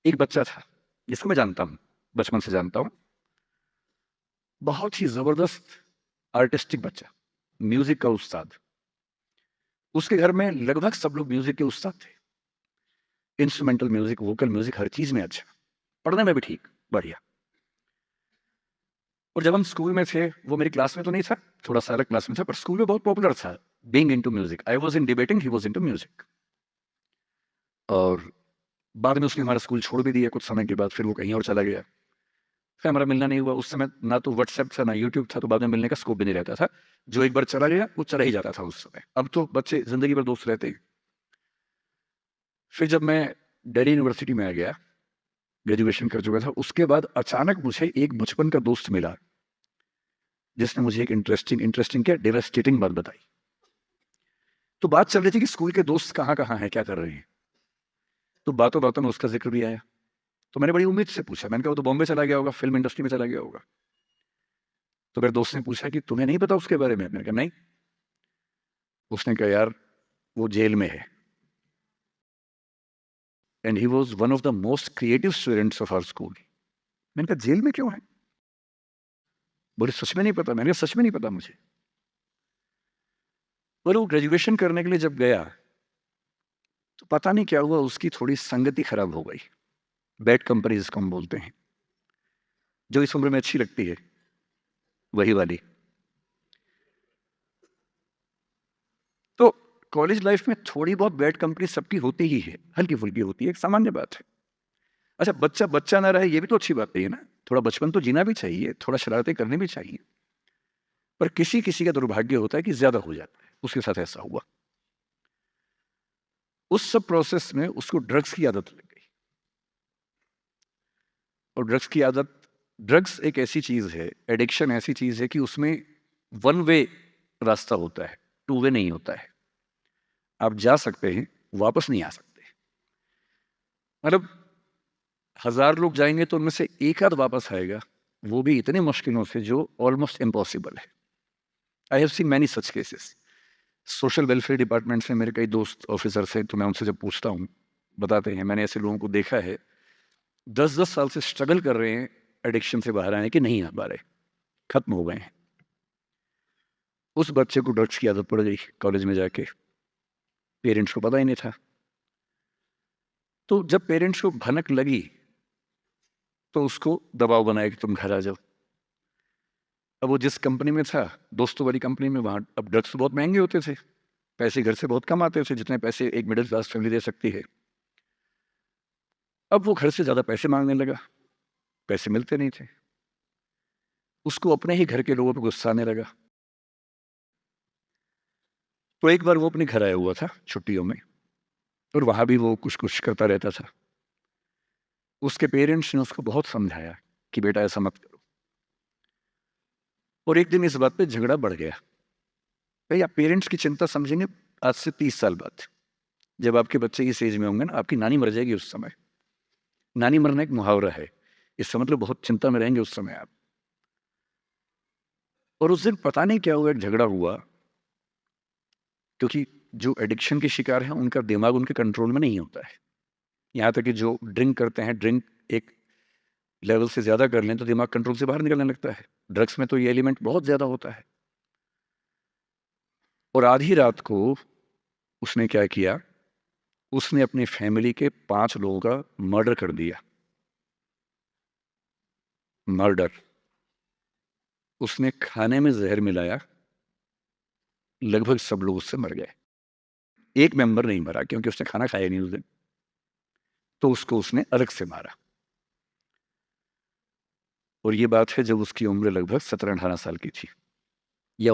एक बच्चा था जिसको मैं जानता हूँ, बचपन से जानता हूँ। बहुत ही ज़बरदस्त आर्टिस्टिक बच्चा, म्यूज़िक का उस्ताद। उसके घर में लगभग सब लोग म्यूज़िक के उस्ताद थे। इंस्ट्रूमेंटल म्यूज़िक, वोकल म्यूज़िक हर चीज़ में अच्छा, पढ़ने में भी ठीक, बढ़िया। और जब हम स्कूल में थे, वो मेरी क्लास में तो नहीं था, थोड़ा-सा अलग क्लास में था, पर स्कूल में बहुत पॉपुलर था, being into music. I was in debating, he was into music. और बाद में उसने हमारा स्कूल छोड़ भी दिया कुछ समय के बाद, फिर वो कहीं और चला गया। फिर हमारा मिलना नहीं हुआ। उस समय ना तो व्हाट्सएप था, ना यूट्यूब था, तो बाद में मिलने का स्कोप भी नहीं रहता था। जो एक बार चला गया, वो चला ही जाता था उस समय। अब तो बच्चे ज़िंदगी भर दोस्त रहते हैं। फिर जब मैं दिल्ली यूनिवर्सिटी में आ गया, ग्रेजुएशन कर चुका था, उसके बाद अचानक मुझे एक बचपन का दोस्त मिला, जिसने मुझे एक इंटरेस्टिंग इंटरेस्टिंग क्या डेवास्टेटिंग बात बताई। तो बात चल रही थी कि स्कूल के दोस्त कहाँ-कहाँ हैं, क्या कर रहे हैं। तो बातों-बातों में उसका ज़िक्र भी आया। तो मैंने बड़ी उम्मीद से पूछा, मैंने कहा वो तो बॉम्बे चला गया होगा, फ़िल्म इंडस्ट्री में चला गया होगा। तो मेरे दोस्त ने पूछा कि तुम्हें नहीं पता उसके बारे में? मैंने कहा नहीं। उसने कहा यार वो जेल में है, and he was one of the most creative students of our school. मैंने कहा जेल में क्यों है? बोले सच में नहीं पता। मैंने कहा सच में नहीं पता मुझे। बोले वो ग्रेजुएशन करने के लिए जब गया, तो पता नहीं क्या हुआ, उसकी थोड़ी संगति खराब हो गई। बैड कंपनी जिसको हम बोलते हैं, जो इस उम्र में अच्छी लगती है, वही वाली। तो कॉलेज लाइफ में थोड़ी बहुत बैड कंपनी सबकी होती ही है, हल्की-फुल्की होती है, एक सामान्य बात है। अच्छा, बच्चा बच्चा ना रहे, ये भी तो अच्छी बात नहीं है ना। थोड़ा बचपन तो जीना भी चाहिए, थोड़ा शरारतें करनी भी चाहिए। पर किसी-किसी का दुर्भाग्य होता है कि ज़्यादा हो जाता है, उसके साथ ऐसा हुआ। उस सब प्रोसेस में उसको ड्रग्स की आदत लग गई। और ड्रग्स एक ऐसी चीज़ है, एडिक्शन ऐसी चीज़ है कि उसमें वन वे रास्ता होता है, टू वे नहीं होता है। आप जा सकते हैं, वापस नहीं आ सकते। मतलब 1000 लोग जाएँगे तो उनमें से एक आध वापस आएगा, वो भी इतने मुश्किलों से जो ऑलमोस्ट इम्पॉसिबल है। I have seen many such cases. Social welfare department से मेरे कई दोस्त ऑफिसर्स हैं, तो मैं उनसे जब पूछता हूँ, बताते हैं मैंने ऐसे लोगों को देखा है, 10-10 साल से स्ट्रगल कर रहे हैं एडिक्शन से बाहर आने की, नहीं आ पा रहे, खत्म हो गए हैं। उस बच्चे को ड्रग्स की आदत पड़ गई कॉलेज में जाके, पेरेंट्स को पता ही नहीं था। तो जब पेरेंट्स को भनक लगी, तो उसको दबाव बनाया कि तुम घर आ जाओ। अब वो जिस कंपनी में था, दोस्तों वाली कंपनी में, वहाँ अब ड्रग्स तो बहुत महँगे होते थे, पैसे घर से बहुत कम आते थे, जितने पैसे एक मिडल क्लास फैमिली दे सकती है। अब वो घर से ज़्यादा पैसे माँगने लगा, पैसे मिलते नहीं थे। उसको अपने ही घर के लोगों पे गुस्सा आने लगा। तो एक बार वो अपने घर आया हुआ था छुट्टियों में, और वहाँ भी वो कुछ-कुछ करता रहता था। उसके पेरेंट्स ने उसको बहुत समझाया कि बेटा ऐसा मत करो, और एक दिन इस बात पे झगड़ा बढ़ गया। भई आप पेरेंट्स की चिंता समझेंगे आज से 30 साल बाद, जब आपके बच्चे इस एज में होंगे ना, आपकी नानी मर जाएगी उस समय। नानी मरना एक मुहावरा है, इसका मतलब बहुत चिंता में रहेंगे उस समय आप। और उस दिन पता नहीं क्या हुआ, एक झगड़ा हुआ, क्योंकि जो एडिक्शन के शिकार हैं, उनका दिमाग उनके कंट्रोल में नहीं होता है। यहाँ तक कि जो ड्रिंक करते हैं, ड्रिंक एक लेवल से ज़्यादा कर लें, तो दिमाग कंट्रोल से बाहर निकलने लगता है। ड्रग्स में तो ये एलिमेंट बहुत ज़्यादा होता है। और आधी रात को उसने क्या किया, उसने अपनी फैमिली के 5 लोगों का मर्डर कर दिया। मर्डर। उसने खाने में ज़हर मिलाया, लगभग सब लोग उससे मर गए। एक मेंबर नहीं मरा, क्योंकि उसने खाना खाया नहीं उस दिन, तो उसको उसने अलग से मारा। और ये बात है जब उसकी उम्र लगभग 17-18 साल की थी, या